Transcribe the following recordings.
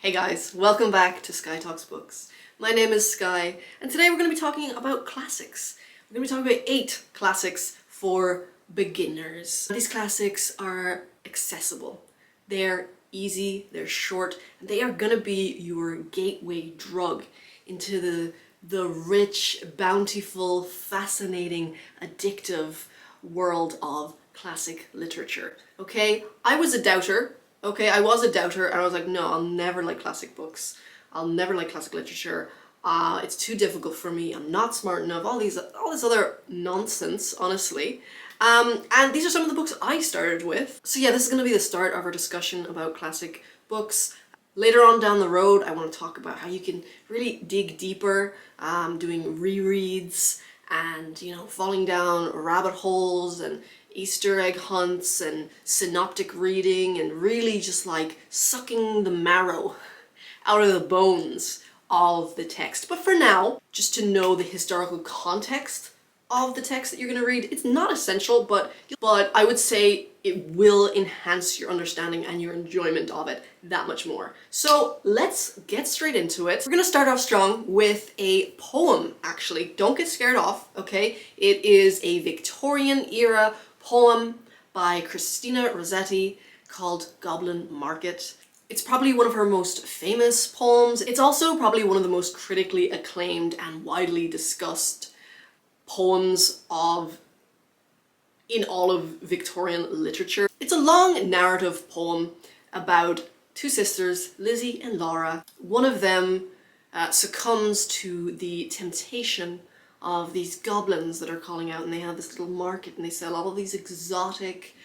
Hey guys, welcome back to Sky Talks Books. My name is Sky, and today we're going to be talking about classics. We're going to be talking about 8 classics for beginners. These classics are accessible. They're easy, they're short, and they are going to be your gateway drug into the rich, bountiful, fascinating, addictive world of classic literature. Okay, I was a doubter. Okay, I was a doubter and I was like, no, I'll never like classic books. I'll never like classic literature. It's too difficult for me. I'm not smart enough. All this other nonsense, honestly. And these are some of the books I started with. So yeah, this is going to be the start of our discussion about classic books. Later on down the road, I want to talk about how you can really dig deeper, doing rereads and, falling down rabbit holes and Easter egg hunts and synoptic reading and really just like sucking the marrow out of the bones of the text. But for now, just to know the historical context of the text that you're going to read, it's not essential, but I would say it will enhance your understanding and your enjoyment of it that much more. So let's get straight into it. We're going to start off strong with a poem, actually. Don't get scared off, okay? It is a Victorian era poem by Christina Rossetti called Goblin Market. It's probably one of her most famous poems. It's also probably one of the most critically acclaimed and widely discussed poems in all of Victorian literature. It's a long narrative poem about two sisters, Lizzie and Laura. One of them succumbs to the temptation of these goblins that are calling out, and they have this little market and they sell all of these exotic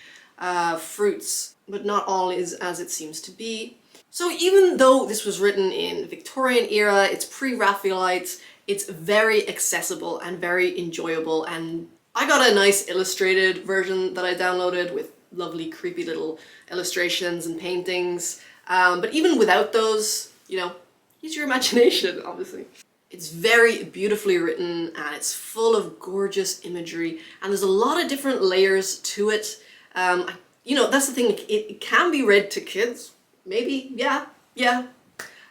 fruits, but not all is as it seems to be. So even though this was written in Victorian era, it's pre-Raphaelite, it's very accessible and very enjoyable, and I got a nice illustrated version that I downloaded with lovely creepy little illustrations and paintings, but even without those, use your imagination, obviously. It's very beautifully written and it's full of gorgeous imagery, and there's a lot of different layers to it. That's the thing, it can be read to kids, maybe, yeah.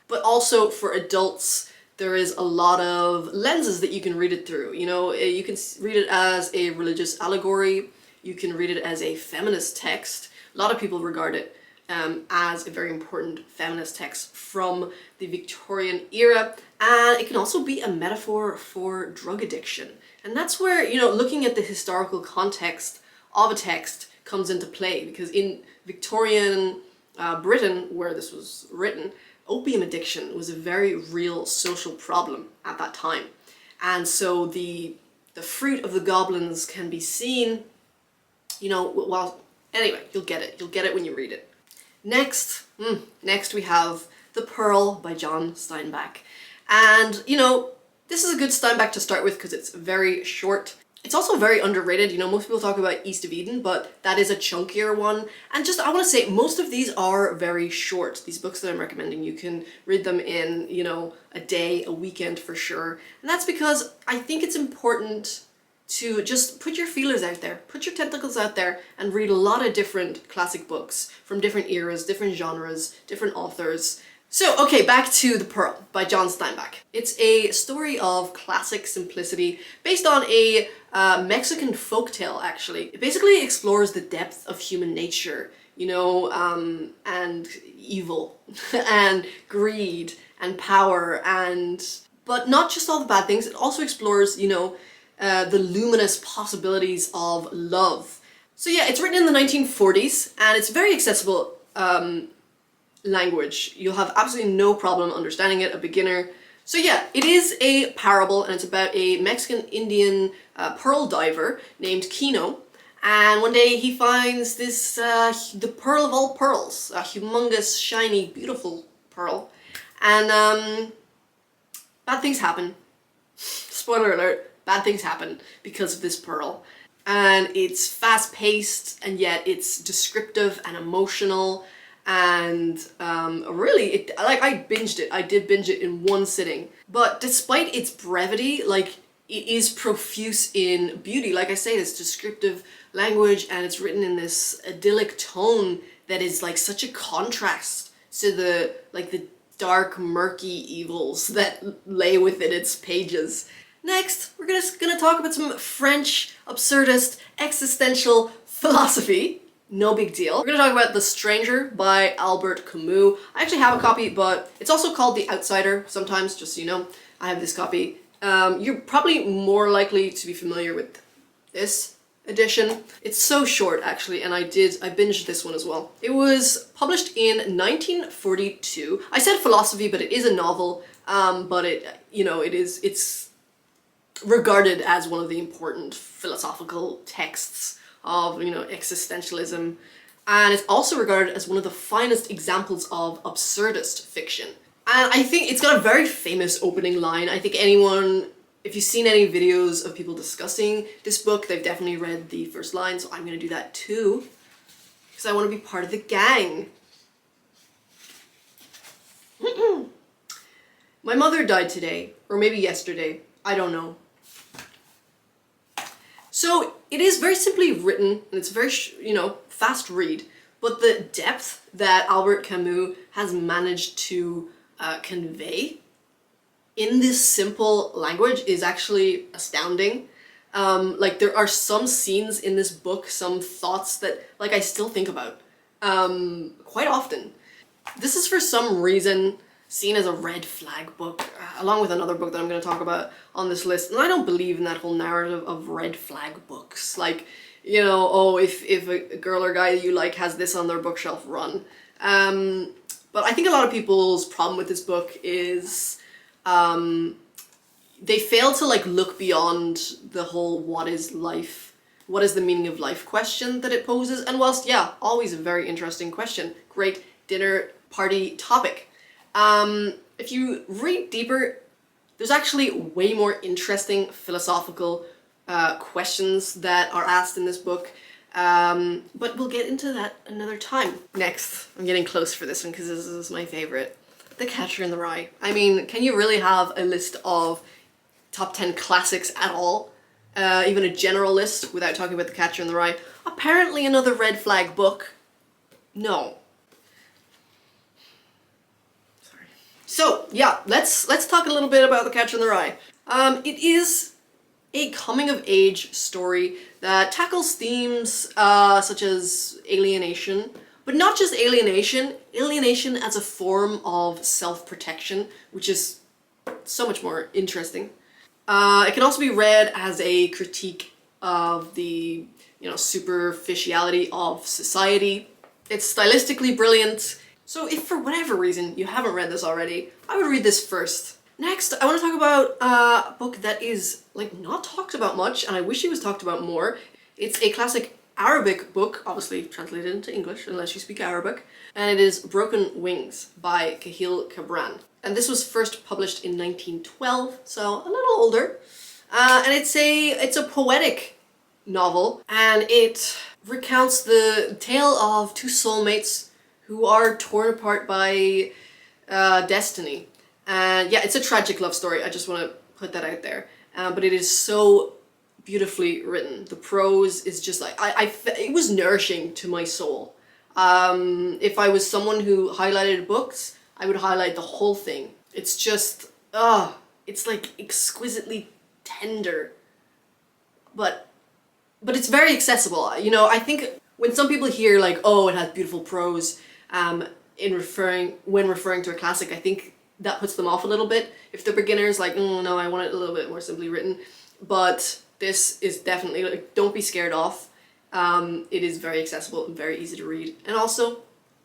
But also for adults, there is a lot of lenses that you can read it through. You can read it as a religious allegory, you can read it as a feminist text. A lot of people regard it as a very important feminist text from the Victorian era, and it can also be a metaphor for drug addiction. And that's where, looking at the historical context of a text comes into play, because in Victorian Britain, where this was written, opium addiction was a very real social problem at that time. And so the fruit of the goblins can be seen, anyway, you'll get it when you read it. Next we have The Pearl by John Steinbeck. And, this is a good Steinbeck to start with because it's very short. It's also very underrated. Most people talk about East of Eden, but that is a chunkier one. And I want to say, most of these are very short. These books that I'm recommending, you can read them in, a day, a weekend for sure. And that's because I think it's important to just put your feelers out there, put your tentacles out there, and read a lot of different classic books from different eras, different genres, different authors. So, okay, back to The Pearl by John Steinbeck. It's a story of classic simplicity based on a Mexican folktale, actually. It basically explores the depth of human nature, and evil, and greed, and power, but not just all the bad things. It also explores, the luminous possibilities of love. So yeah, it's written in the 1940s, and it's very accessible language. You'll have absolutely no problem understanding it, a beginner. So yeah, it is a parable, and it's about a Mexican Indian pearl diver named Kino. And one day he finds this, the pearl of all pearls, a humongous, shiny, beautiful pearl. And bad things happen. Spoiler alert. Bad things happen because of this pearl. And it's fast-paced, and yet it's descriptive and emotional, and really, I binged it. I did binge it in one sitting. But despite its brevity, it is profuse in beauty. Like I say, it's descriptive language, and it's written in this idyllic tone that is such a contrast to the dark, murky evils that lay within its pages. Next, we're gonna talk about some French absurdist existential philosophy. No big deal. We're gonna talk about The Stranger by Albert Camus. I actually have a copy, but it's also called The Outsider sometimes, just so you know. I have this copy. You're probably more likely to be familiar with this edition. It's so short actually, and I binged this one as well. It was published in 1942. I said philosophy, but it is a novel, but it's regarded as one of the important philosophical texts of, existentialism. And it's also regarded as one of the finest examples of absurdist fiction. And I think it's got a very famous opening line. I think if you've seen any videos of people discussing this book, they've definitely read the first line, so I'm gonna do that too, because I want to be part of the gang. My mother died today, or maybe yesterday, I don't know. So it is very simply written, and it's very, fast read, but the depth that Albert Camus has managed to convey in this simple language is actually astounding. Like, there are some scenes in this book, some thoughts that, like, I still think about quite often. This is for some reason seen as a red flag book, along with another book that I'm going to talk about on this list. And I don't believe in that whole narrative of red flag books. Like, if a girl or guy that you like has this on their bookshelf, run. But I think a lot of people's problem with this book is they fail to look beyond the whole what is the meaning of life question that it poses. And whilst, yeah, always a very interesting question, great dinner party topic. If you read deeper, there's actually way more interesting philosophical questions that are asked in this book. But we'll get into that another time. Next, I'm getting close for this one because this is my favorite. The Catcher in the Rye. I mean, can you really have a list of top 10 classics at all? Even a general list without talking about The Catcher in the Rye? Apparently another red flag book. No. Sorry. So, yeah, let's talk a little bit about The Catcher in the Rye. It is a coming-of-age story that tackles themes such as alienation, but not just alienation as a form of self-protection, which is so much more interesting. It can also be read as a critique of the, superficiality of society. It's stylistically brilliant. So if for whatever reason you haven't read this already, I would read this first. Next, I want to talk about a book that is not talked about much, and I wish it was talked about more. It's a classic Arabic book, obviously translated into English unless you speak Arabic, and it is Broken Wings by Kahil Kabran. And this was first published in 1912, so a little older. And it's a poetic novel, and it recounts the tale of two soulmates who are torn apart by destiny. And yeah, it's a tragic love story. I just want to put that out there. But it is so beautifully written. The prose is just it was nourishing to my soul. If I was someone who highlighted books, I would highlight the whole thing. It's just, it's exquisitely tender. But it's very accessible. I think when some people hear it has beautiful prose, when referring to a classic, I think that puts them off a little bit. If they're beginners, no, I want it a little bit more simply written. But this is definitely, don't be scared off. It is very accessible and very easy to read, and also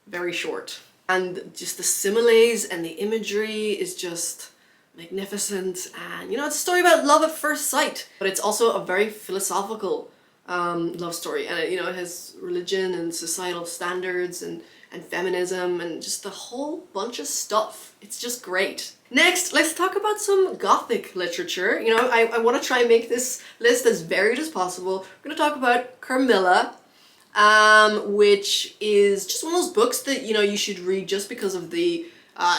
very short. And just the similes and the imagery is just magnificent. And it's a story about love at first sight, but it's also a very philosophical love story. And it has religion and societal standards and feminism and just a whole bunch of stuff. It's just great. Next, let's talk about some Gothic literature. I want to try and make this list as varied as possible. We're going to talk about Carmilla, which is just one of those books that, you should read just because of the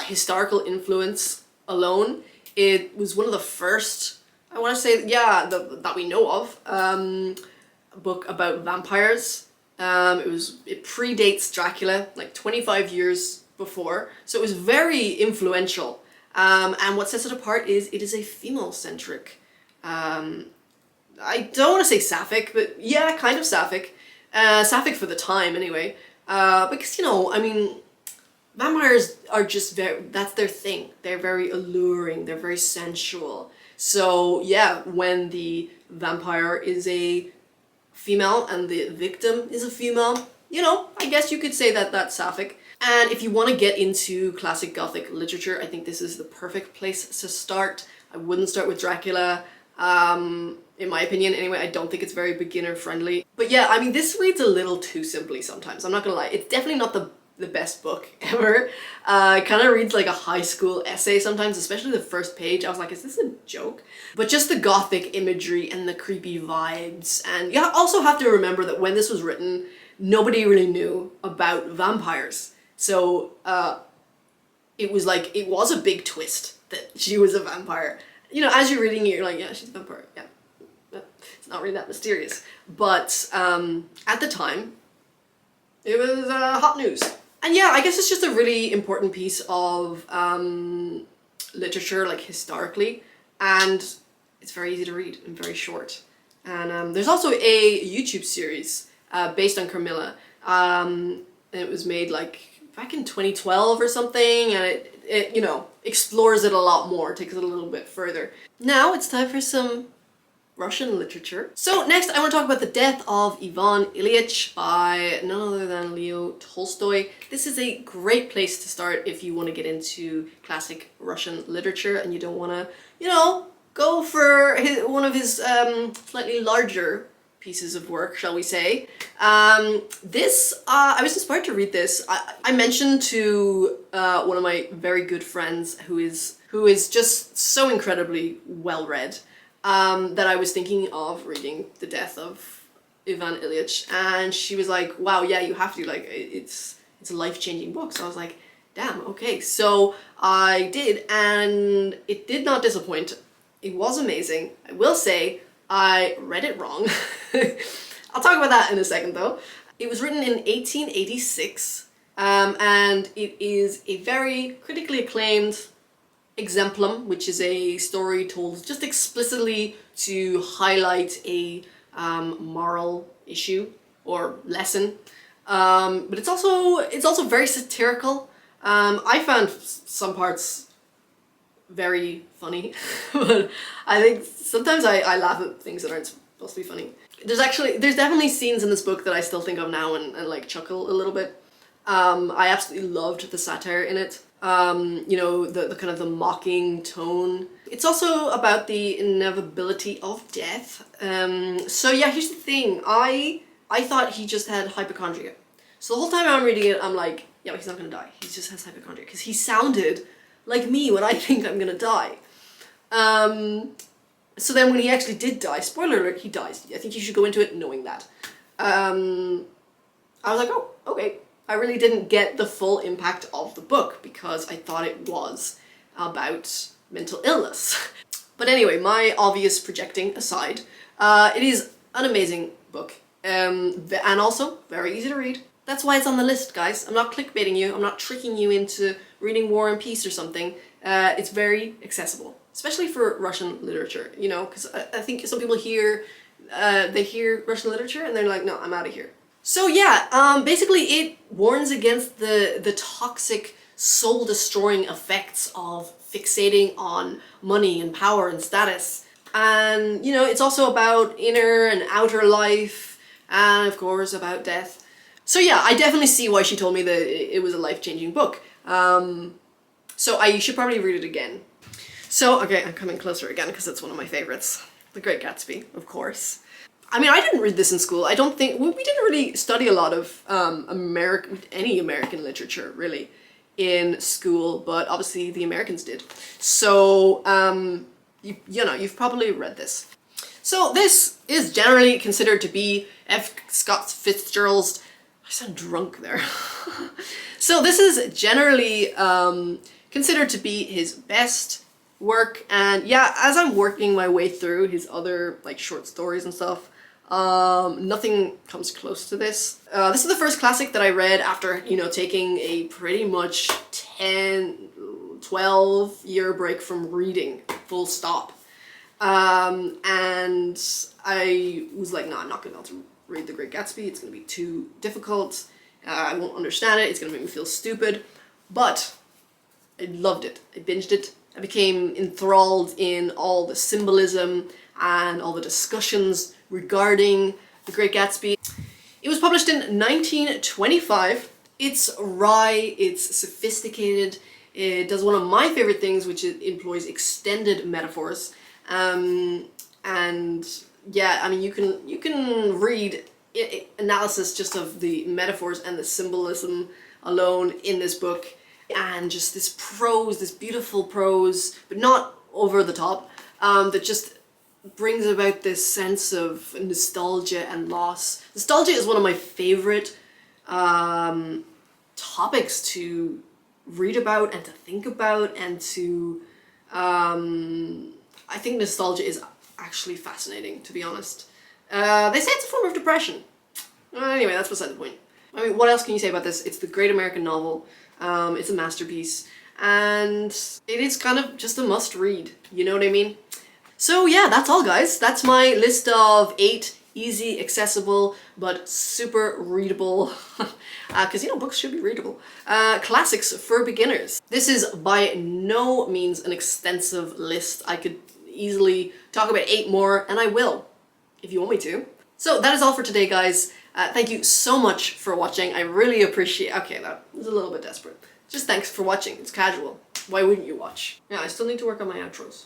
historical influence alone. It was one of the first, I want to say, that we know of, book about vampires. It predates Dracula, 25 years before, so it was very influential. And what sets it apart is it is a female-centric, I don't want to say sapphic, but yeah, kind of sapphic. Sapphic for the time, anyway. Because, you know, I mean, vampires are just that's their thing. They're very alluring, they're very sensual. So, yeah, when the vampire is a female and the victim is a female, you know, I guess you could say that that's sapphic. And if you want to get into classic Gothic literature, I think this is the perfect place to start. I wouldn't start with Dracula. In my opinion, anyway. I don't think it's very beginner friendly. But yeah, I mean, this reads a little too simply sometimes. I'm not gonna lie. It's definitely not the best book ever. It kind of reads like a high school essay sometimes, especially the first page. I was like, is this a joke? But just the Gothic imagery and the creepy vibes. And you also have to remember that when this was written, nobody really knew about vampires. So it was like, it was a big twist that she was a vampire. You know, as you're reading it, you're like, yeah, she's a vampire, yeah. It's not really that mysterious. But at the time, it was hot news. And yeah, I guess it's just a really important piece of literature, like historically, and it's very easy to read and very short. And there's also a YouTube series based on Carmilla, and it was made like back in 2012 or something, and it you know, explores it a lot more, takes it a little bit further. Now it's time for some Russian literature. So next I want to talk about the death of Ivan Ilyich by none other than Leo Tolstoy. This is a great place to start if you want to get into classic Russian literature and you don't want to, you know, go for one of his slightly larger pieces of work, shall we say. I was inspired to read this. I mentioned to one of my very good friends who is just so incredibly well read, that I was thinking of reading The Death of Ivan Ilyich, and she was like, wow, yeah, you have to, like, it's a life-changing book. So I was like, damn, okay. So I did, and it did not disappoint. It was amazing. I will say, I read it wrong. I'll talk about that in a second though. It was written in 1886, and it is a very critically acclaimed exemplum, which is a story told just explicitly to highlight a moral issue or lesson. But it's also very satirical. I found some parts very funny, but I think sometimes I laugh at things that aren't supposed to be funny. There's definitely scenes in this book that I still think of now and like chuckle a little bit. I absolutely loved the satire in it. You know, the kind of the mocking tone. It's also about the inevitability of death. So yeah, here's the thing. I thought he just had hypochondria. So the whole time I'm reading it, I'm like, yeah, but he's not gonna die. He just has hypochondria. Because he sounded like me when I think I'm gonna die. So then when he actually did die, spoiler alert, he dies. I think you should go into it knowing that. I was like, oh, okay. I really didn't get the full impact of the book because I thought it was about mental illness. But anyway, my obvious projecting aside, it is an amazing book, and also very easy to read. That's why it's on the list, guys. I'm not clickbaiting you, I'm not tricking you into reading War and Peace or something. It's very accessible, especially for Russian literature, you know, because I think some people they hear Russian literature and they're like, no, I'm out of here. So yeah, basically it warns against the toxic, soul-destroying effects of fixating on money and power and status. And, you know, it's also about inner and outer life, and of course about death. So yeah, I definitely see why she told me that it was a life-changing book. So I should probably read it again. So, okay, I'm coming closer again because it's one of my favorites. The Great Gatsby, of course. I mean, I didn't read this in school. I don't think, we didn't really study a lot of any American literature, really, in school, but obviously the Americans did. So, you know, you've probably read this. So this is generally considered to be F. Scott Fitzgerald's, I sound drunk there. So this is generally considered to be his best work, and yeah, as I'm working my way through his other like short stories and stuff, Nothing comes close to this. This is the first classic that I read after, you know, taking a pretty much 12-year break from reading, full stop. And I was like, no, I'm not gonna be able to read The Great Gatsby. It's gonna be too difficult. I won't understand it. It's gonna make me feel stupid. But I loved it. I binged it. I became enthralled in all the symbolism and all the discussions regarding The Great Gatsby. It was published in 1925. It's wry, it's sophisticated, it does one of my favorite things, which is employs extended metaphors. And yeah, I mean, you can read analysis just of the metaphors and the symbolism alone in this book, and just this prose, this beautiful prose, but not over the top, that just brings about this sense of nostalgia and loss. Nostalgia is one of my favorite topics to read about and to think about, and to I think nostalgia is actually fascinating, to be honest. They say it's a form of depression. Anyway, that's beside the point. I mean, what else can you say about this? It's the great American novel. It's a masterpiece, and it is kind of just a must-read, you know what I mean? So yeah, that's all, guys. That's my list of 8 easy, accessible, but super readable, because you know, books should be readable, classics for beginners. This is by no means an extensive list. I could easily talk about 8 more, and I will, if you want me to. So that is all for today, guys. Thank you so much for watching. I really appreciate... Okay, that was a little bit desperate. Just thanks for watching. It's casual. Why wouldn't you watch? Yeah, I still need to work on my outros.